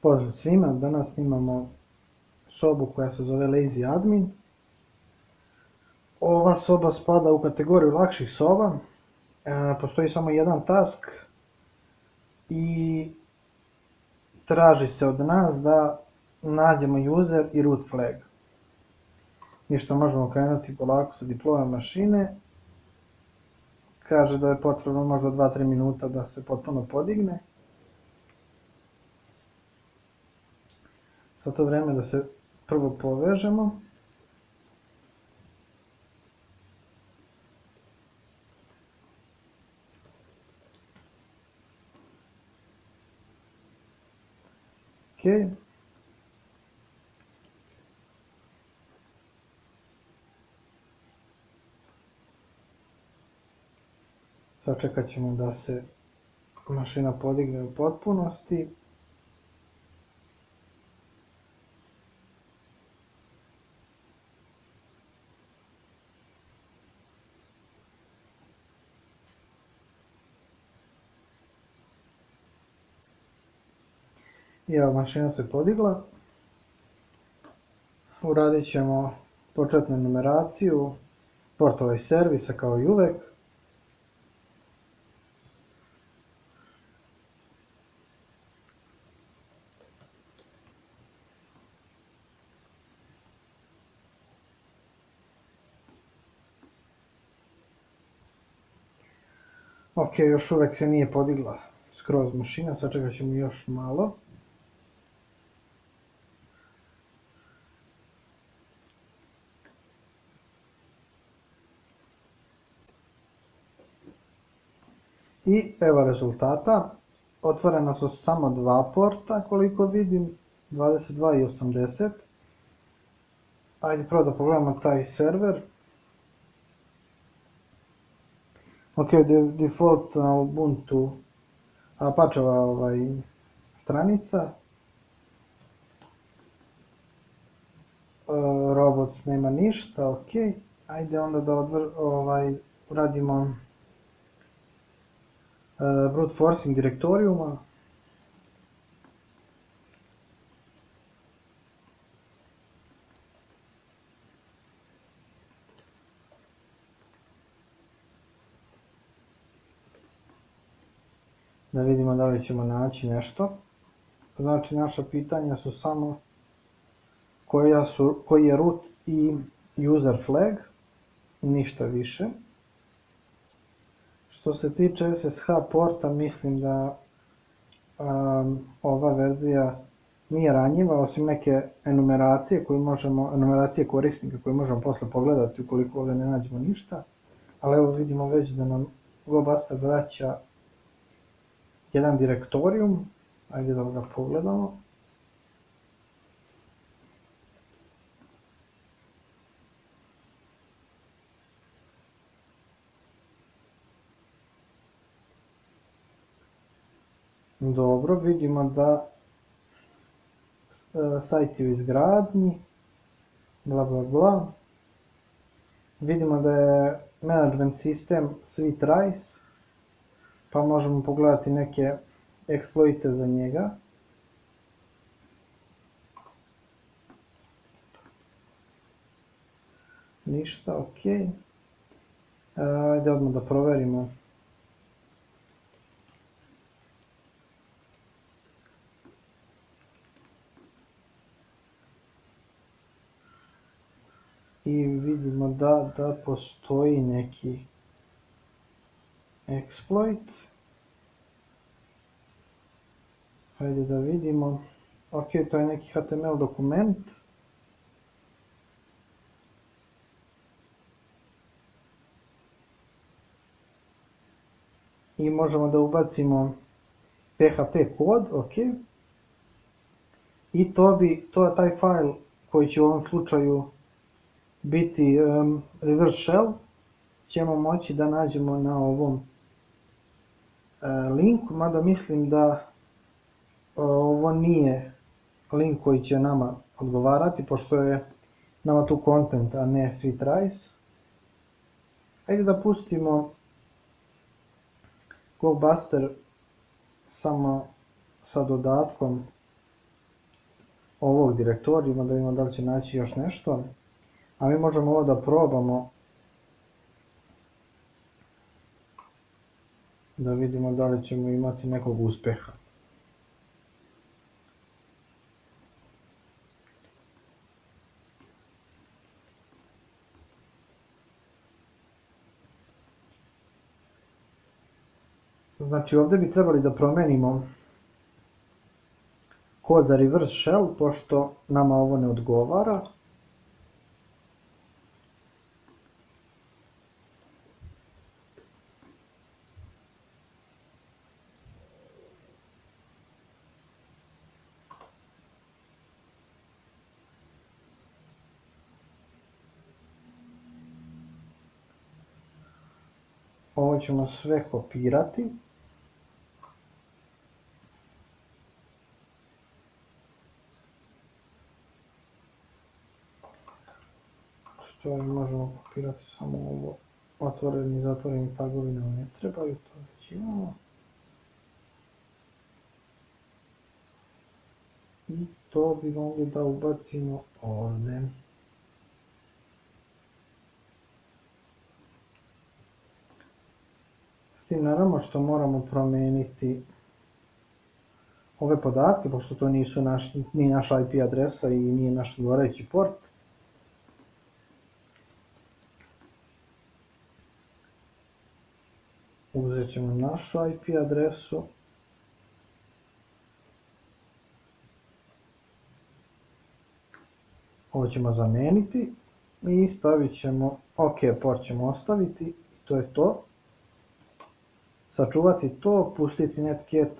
Pozdrav svima, danas snimamo sobu koja se zove Lazy Admin. Ova soba spada u kategoriju lakših soba, postoji samo jedan task i traži se od nas da nađemo user i root flag. Ništa, možemo krenuti polako sa deployom mašine. Kaže da je potrebno možda 2-3 minuta da se potpuno podigne. Za to vreme da se prvo povežemo. Ok. Sačekat ćemo da se mašina podigne u potpunosti. I evo, mašina se podigla. Uradit ćemo početnu numeraciju portova i servisa kao i uvek. Ok, još uvek se nije podigla skroz mašina, sačekat ćemo još malo. I evo rezultata. Otvorena su samo dva porta, koliko vidim, 22 i 80. Ajde prvo da pogledamo taj server. Ok, default na Ubuntu Apacheova stranica. Robots nema ništa, ok. Ajde onda da uradimo brute forcing direktorijuma. Da vidimo da li ćemo naći nešto. Znači naša pitanja su samo koji je root i user flag, ništa više. Što se tiče SSH porta, mislim da ova verzija nije ranjiva, osim neke enumeracije korisnika koje možemo posle pogledati ukoliko ovdje ne nađemo ništa. Ali evo vidimo već da nam GoBuster vraća jedan direktorijum, ajde da ga pogledamo. Dobro, vidimo da sajt je u izgradnji, bla bla bla. Vidimo da je management sistem SweetRice, pa možemo pogledati neke eksploite za njega. Ništa, ok. Ajde odmah da proverimo. I vidimo da postoji neki exploit. Hajde da vidimo. Ok, to je neki HTML dokument. I možemo da ubacimo PHP kod, ok. I to je taj file koji će u ovom slučaju biti reverse shell, ćemo moći da nađemo na ovom linku, mada mislim da ovo nije link koji će nama odgovarati, pošto je nama tu content, a ne SweetRice. Ajde da pustimo GoBuster samo sa dodatkom ovog direktorijuma da vidimo da li će naći još nešto. A mi možemo ovo da probamo da vidimo da li ćemo imati nekog uspjeha. Znači ovdje bi trebali da promenimo kod za reverse shell, pošto nama ovo ne odgovara. Ovo ćemo sve kopirati. Što možemo kopirati samo ovo. Otvoreni i zatvoreni tagovi nam ne trebaju, to već imamo. I to bi mogli da ubacimo ovdje. S tim naravno što moramo promijeniti ove podatke, pošto to nisu ni naša IP adresa i nije naš odgovarajući port. Uzet ćemo našu IP adresu. Ovo ćemo zamijeniti i stavit ćemo OK, port ćemo ostaviti i to je to. Sačuvati to, pustiti netcat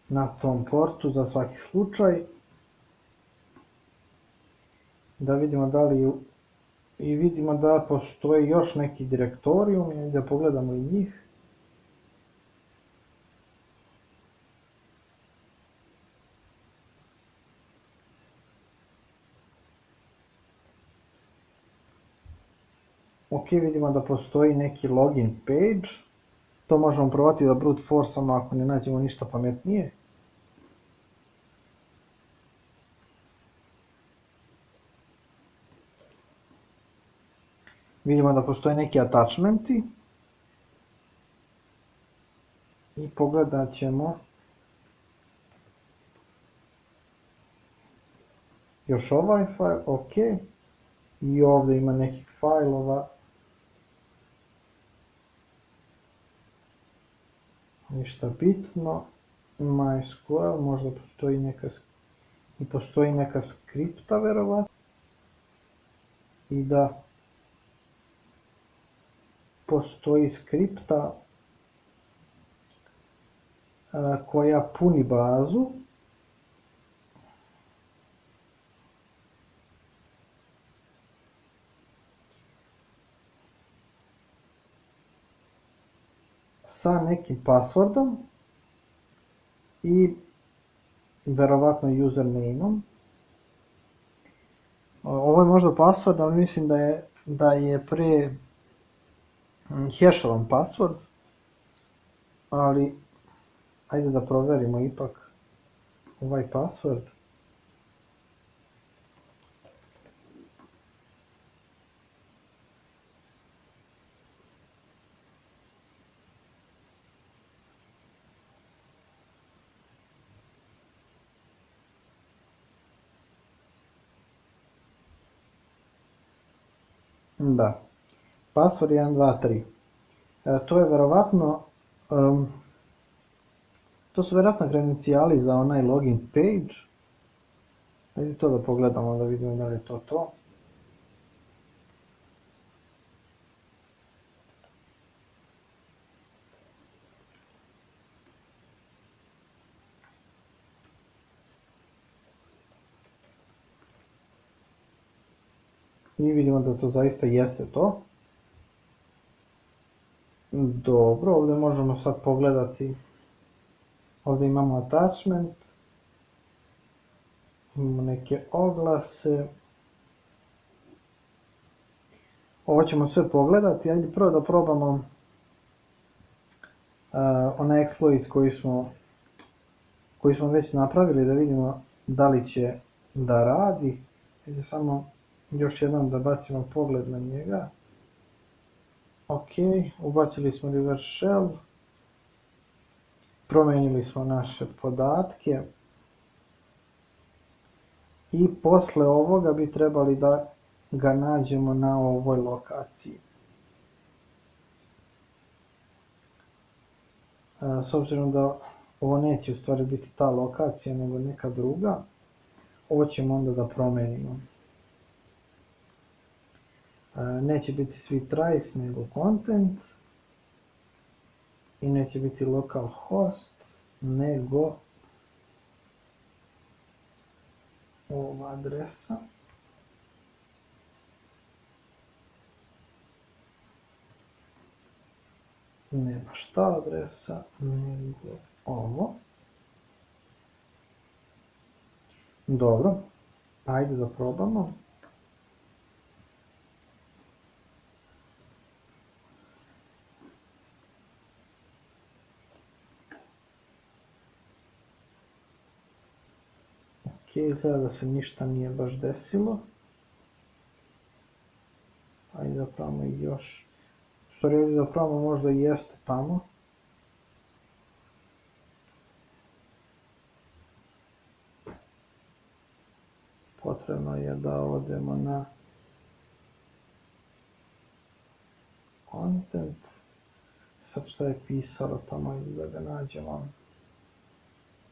na tom portu za svaki slučaj. Da vidimo da li i vidimo da postoji još neki direktorijum i da pogledamo i njih. Ok, vidimo da postoji neki login page. To možemo probati da brute forceamo ako ne nađemo ništa pametnije. Vidimo da postoje neki attachmenti. I pogledat ćemo još ovaj file, ok. I ovdje ima nekih failova. Ništa bitno. MySQL, možda postoji neka skripta verovatno. I da postoji skripta koja puni bazu. Sa nekim passwordom i verovatno usernameom. Ovo je možda password, ali mislim da je pre hashovan password, ali ajde da provjerimo ipak ovaj password. Da, password 123. To je verovatno, to su verovatno kredencijali za onaj login page. Ajde to da pogledamo da vidimo da li je to. I vidimo da to zaista jeste to. Dobro, ovdje možemo sad pogledati. Ovdje imamo attachment. Imamo neke oglase. Ovo ćemo sve pogledati. Ajde prvo da probamo onaj exploit koji smo koji smo već napravili da vidimo da li će da radi. Ajde samo još jednom da bacimo pogled na njega. Ok, ubacili smo reverse shell, promijenili smo naše podatke i posle ovoga bi trebali da ga nađemo na ovoj lokaciji. S obzirom da ovo neće u stvari biti ta lokacija nego neka druga, ovo ćemo onda da promijenimo. Neće biti svi trace nego content i neće biti localhost nego ova adresa. Ne baš ta adresa nego ovo. Dobro, ajde da probamo. Ok, izgleda da se ništa nije baš desilo. Ajde da probamo još. U stvari ovdje da probamo možda i jeste tamo. Potrebno je da odemo na content. Sad što je pisalo tamo da ga nađemo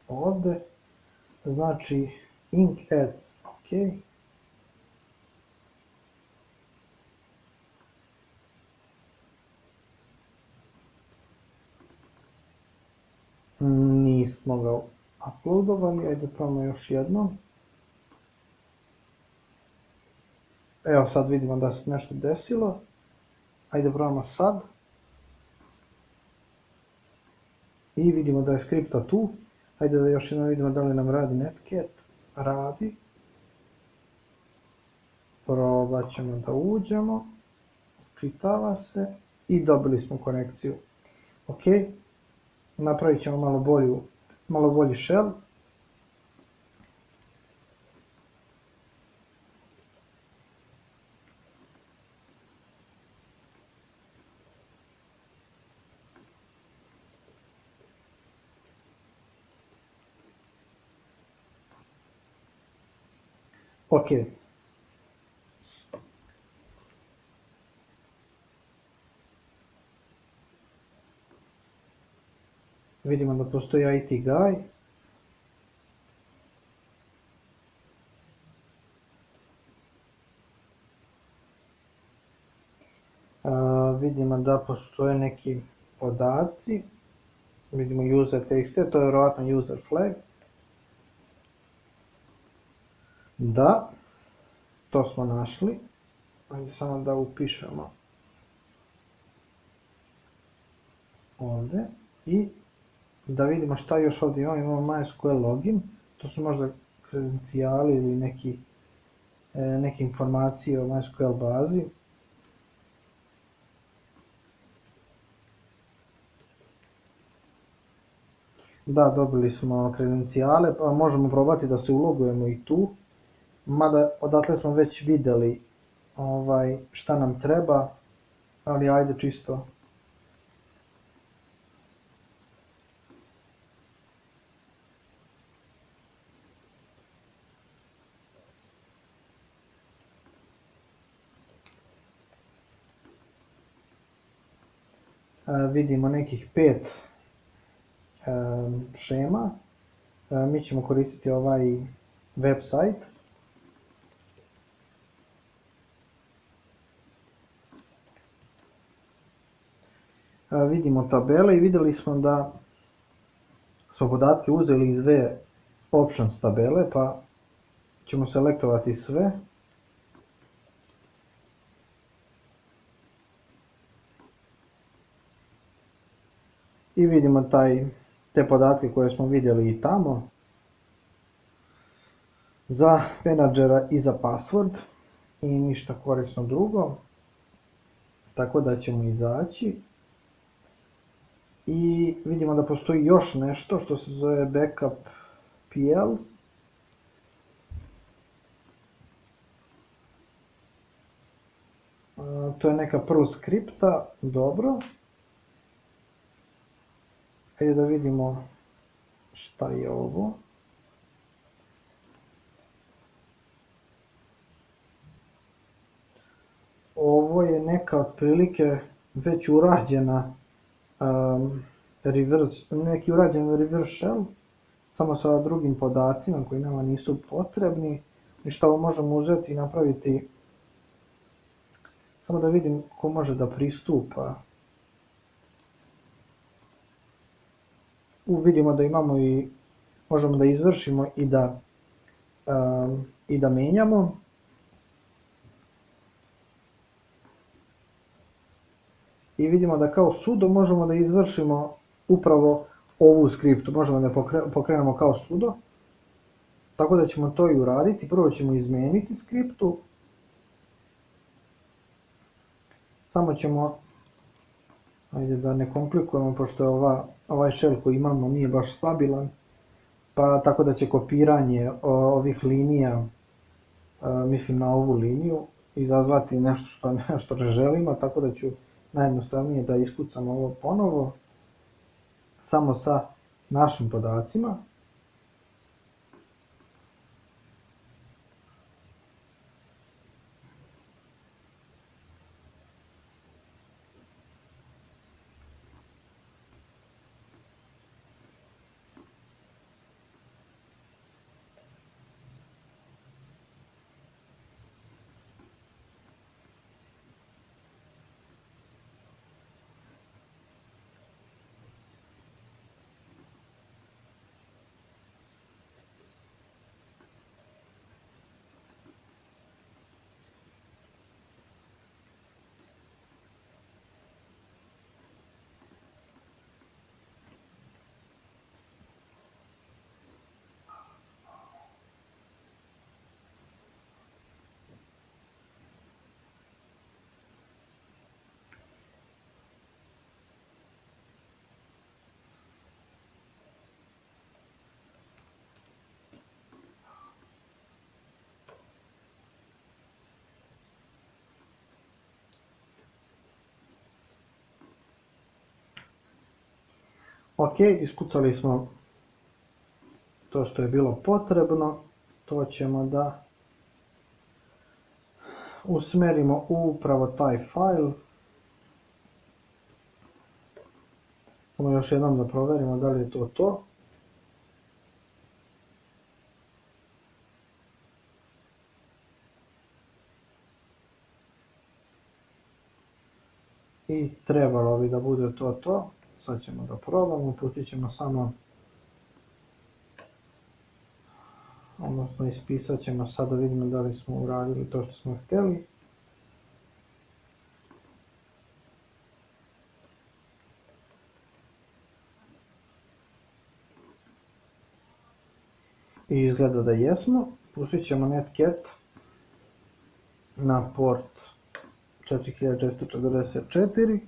ovdje. Znači ink ads, ok. Nismo ga uploadovali, ajde probamo još jednom. Evo sad vidimo da se nešto desilo. Ajde probamo sad. I vidimo da je skripta tu. Ajde da još jednom vidimo da li nam radi Netcat. Radi. Probat ćemo da uđemo. Čitava se. I dobili smo konekciju. Ok. Napravit ćemo malo bolji shell. Ok. Vidimo da postoji IT guy. Vidimo da postoje neki podaci. Vidimo user.txt, to je vjerojatno user flag. Da, to smo našli. Ajde samo da upišemo ovdje i da vidimo šta još ovdje imamo. Imamo MySQL login, to su možda kredencijali ili neke informacije o MySQL bazi. Da, dobili smo kredencijale, pa možemo probati da se ulogujemo i tu. Mada odatle smo već vidjeli šta nam treba, ali ajde čisto. Vidimo nekih 5 šema. Mi ćemo koristiti ovaj website. Vidimo tabele i vidjeli smo da smo podatke uzeli iz options tabele, pa ćemo selektovati sve. I vidimo te podatke koje smo vidjeli i tamo. Za menadžera i za password i ništa korisno drugo. Tako da ćemo izaći. I vidimo da postoji još nešto što se zove backup PL. To je neka Perl skripta, dobro. Ajde da vidimo šta je ovo. Ovo je neka otprilike već urađena neki urađen reverse shell, samo sa drugim podacima koji nama nisu potrebni. I što ovo možemo uzeti i napraviti, samo da vidim ko može da pristupa. Vidimo da imamo i, možemo da izvršimo i da menjamo. I vidimo da kao sudo možemo da izvršimo upravo ovu skriptu, možemo da pokrenemo kao sudo. Tako da ćemo to i uraditi. Prvo ćemo izmeniti skriptu. Samo ćemo, ajde da ne komplikujemo, pošto je ovaj shell koji imamo nije baš stabilan, pa tako da će kopiranje ovih linija, mislim na ovu liniju, izazvati nešto što ne želimo, tako da ću najjednostavnije da iskucam ovo ponovo, samo sa našim podacima. Ok, iskucali smo to što je bilo potrebno, to ćemo da usmerimo u upravo taj file. Samo još jednom da proverimo da li je to to. I trebalo bi da bude to. Sad ćemo da probamo, pustit ćemo samo, odnosno ispisat ćemo sad da vidimo da li smo uradili to što smo htjeli. I izgleda da jesmo. Pustit ćemo netcat na port 4444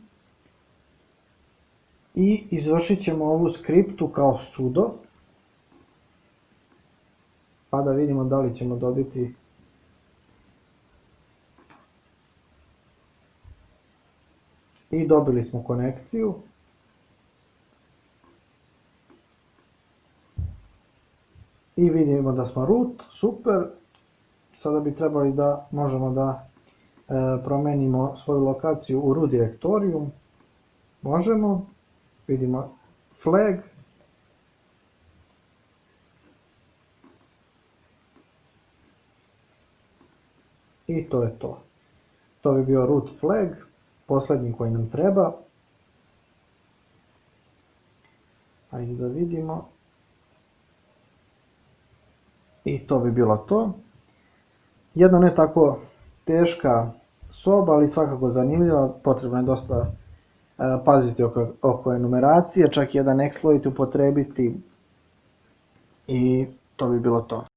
i izvršit ćemo ovu skriptu kao sudo, pa da vidimo da li ćemo dobiti i dobili smo konekciju. I vidimo da smo root, super. Sada bi trebali da možemo da promenimo svoju lokaciju u root direktoriju. Možemo, vidimo flag. I to je to. To bi bio root flag, posljednji koji nam treba. Ajde da vidimo. I to bi bilo to. Jedna ne tako teška soba, ali svakako zanimljiva. Potrebno je dosta paziti oko enumeracije, čak jedan exploit upotrebiti i to bi bilo to.